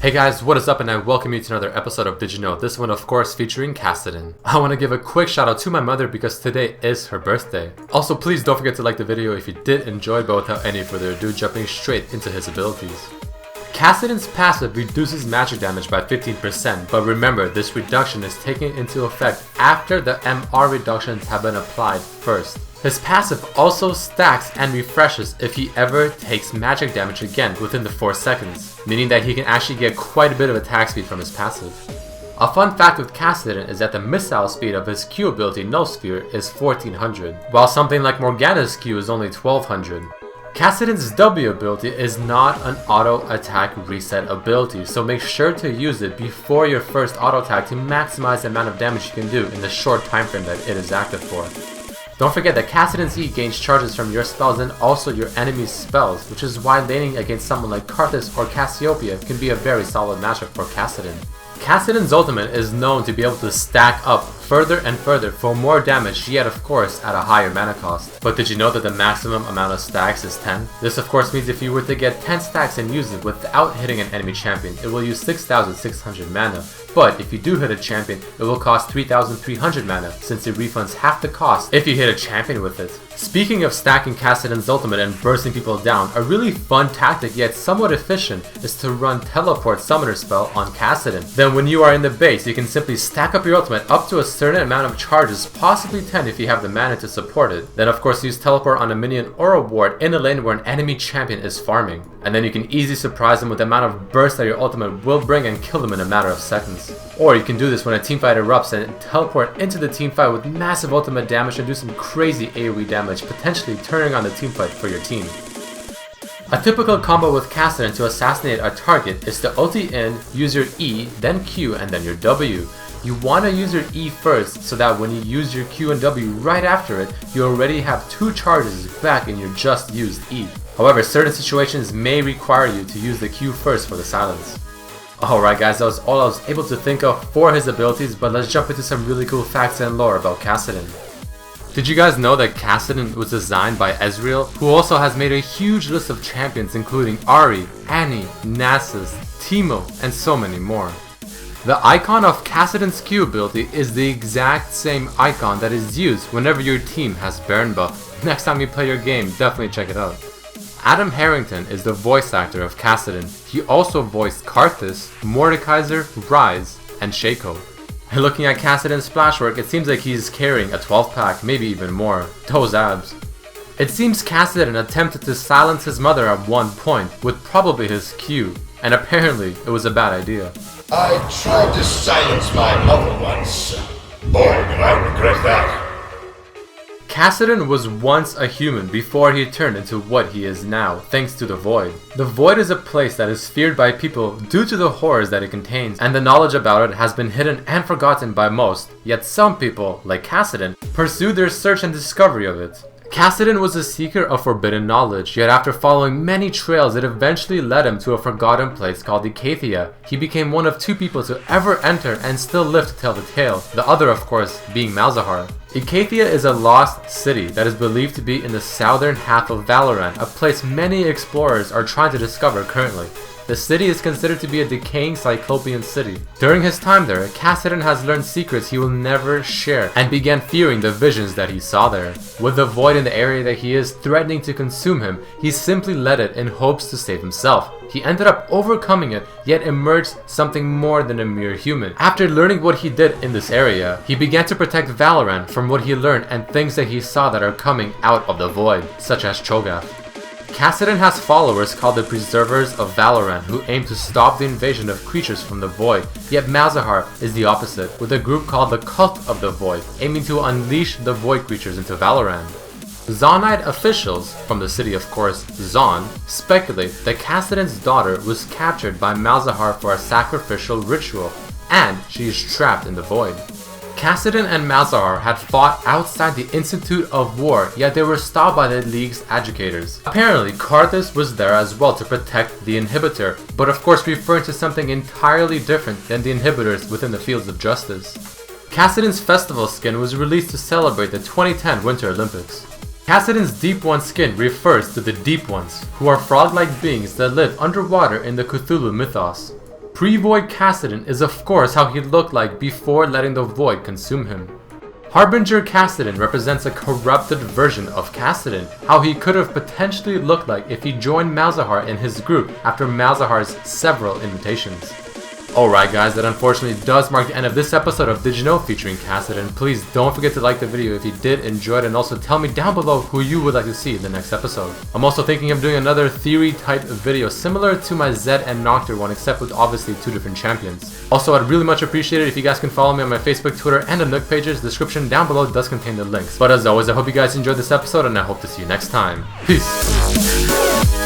Hey guys, what is up, and I welcome you to another episode of Did You Know? This one of course featuring Kassadin. I want to give a quick shout out to my mother because today is her birthday. Also, please don't forget to like the video if you did enjoy, but without any further ado, jumping straight into his abilities. Kassadin's passive reduces magic damage by 15%, but remember, this reduction is taken into effect after the MR reductions have been applied first. His passive also stacks and refreshes if he ever takes magic damage again within the 4 seconds, meaning that he can actually get quite a bit of attack speed from his passive. A fun fact with Kassadin is that the missile speed of his Q ability No Sphere is 1400, while something like Morgana's Q is only 1200. Kassadin's W ability is not an auto attack reset ability, so make sure to use it before your first auto attack to maximize the amount of damage you can do in the short time frame that it is active for. Don't forget that Kassadin's E gains charges from your spells and also your enemy's spells, which is why laning against someone like Karthus or Cassiopeia can be a very solid matchup for Kassadin. Kassadin's ultimate is known to be able to stack up further and further for more damage, yet of course at a higher mana cost. But did you know that the maximum amount of stacks is 10? This of course means if you were to get 10 stacks and use it without hitting an enemy champion, it will use 6600 mana. But if you do hit a champion, it will cost 3300 mana, since it refunds half the cost if you hit a champion with it. Speaking of stacking Kassadin's ultimate and bursting people down, a really fun tactic yet somewhat efficient is to run Teleport Summoner spell on Kassadin. Then when you are in the base, you can simply stack up your ultimate up to a certain amount of charges, possibly 10 if you have the mana to support it. Then of course use Teleport on a minion or a ward in a lane where an enemy champion is farming. And then you can easily surprise them with the amount of burst that your ultimate will bring and kill them in a matter of seconds. Or you can do this when a teamfight erupts and teleport into the teamfight with massive ultimate damage and do some crazy AoE damage, potentially turning on the teamfight for your team. A typical combo with Kassadin to assassinate a target is to ulti in, use your E, then Q, and then your W. You want to use your E first so that when you use your Q and W right after it, you already have 2 charges back in your just used E. However, certain situations may require you to use the Q first for the silence. Alright guys, that was all I was able to think of for his abilities, but let's jump into some really cool facts and lore about Kassadin. Did you guys know that Kassadin was designed by Ezreal, who also has made a huge list of champions including Ahri, Annie, Nasus, Teemo, and so many more. The icon of Kassadin's Q ability is the exact same icon that is used whenever your team has Baron buff. Next time you play your game, definitely check it out. Adam Harrington is the voice actor of Kassadin. He also voiced Karthus, Mordekaiser, Ryze, and Shaco. Looking at Kassadin's splashwork, it seems like he's carrying a 12 pack, maybe even more. Those abs. It seems Kassadin attempted to silence his mother at one point with probably his Q, and apparently it was a bad idea. I tried to silence my mother once. Boy, do I regret that. Kassadin was once a human before he turned into what he is now, thanks to the Void. The Void is a place that is feared by people due to the horrors that it contains, and the knowledge about it has been hidden and forgotten by most, yet some people, like Kassadin, pursue their search and discovery of it. Kassadin was a seeker of forbidden knowledge, yet after following many trails it eventually led him to a forgotten place called Ikathia. He became one of 2 people to ever enter and still live to tell the tale, the other of course being Malzahar. Ikathia is a lost city that is believed to be in the southern half of Valorant, a place many explorers are trying to discover currently. The city is considered to be a decaying Cyclopean city. During his time there, Kassadin has learned secrets he will never share and began fearing the visions that he saw there. With the Void in the area that he is threatening to consume him, he simply let it in hopes to save himself. He ended up overcoming it, yet emerged something more than a mere human. After learning what he did in this area, he began to protect Valorant from what he learned and things that he saw that are coming out of the Void, such as Cho'Gath. Kassadin has followers called the Preservers of Valorant who aim to stop the invasion of creatures from the Void, yet Malzahar is the opposite, with a group called the Cult of the Void, aiming to unleash the Void creatures into Valorant. Zaunite officials, from the city of course Zaun, speculate that Kassadin's daughter was captured by Malzahar for a sacrificial ritual, and she is trapped in the Void. Kassadin and Malzahar had fought outside the Institute of War, yet they were stopped by the League's educators. Apparently, Karthus was there as well to protect the Inhibitor, but of course referring to something entirely different than the Inhibitors within the fields of justice. Kassadin's festival skin was released to celebrate the 2010 Winter Olympics. Kassadin's Deep One skin refers to the Deep Ones, who are frog-like beings that live underwater in the Cthulhu mythos. Pre-void Kassadin is of course how he looked like before letting the void consume him. Harbinger Kassadin represents a corrupted version of Kassadin, how he could have potentially looked like if he joined Malzahar in his group after Malzahar's several invitations. Alright guys, that unfortunately does mark the end of this episode of Did You Know featuring Kassadin. Please don't forget to like the video if you did enjoy it, and also tell me down below who you would like to see in the next episode. I'm also thinking of doing another theory type video similar to my Zed and Noctur one, except with obviously 2 different champions. Also, I'd really much appreciate it if you guys can follow me on my Facebook, Twitter, and the Nook pages. The description down below does contain the links. But as always, I hope you guys enjoyed this episode, and I hope to see you next time. Peace!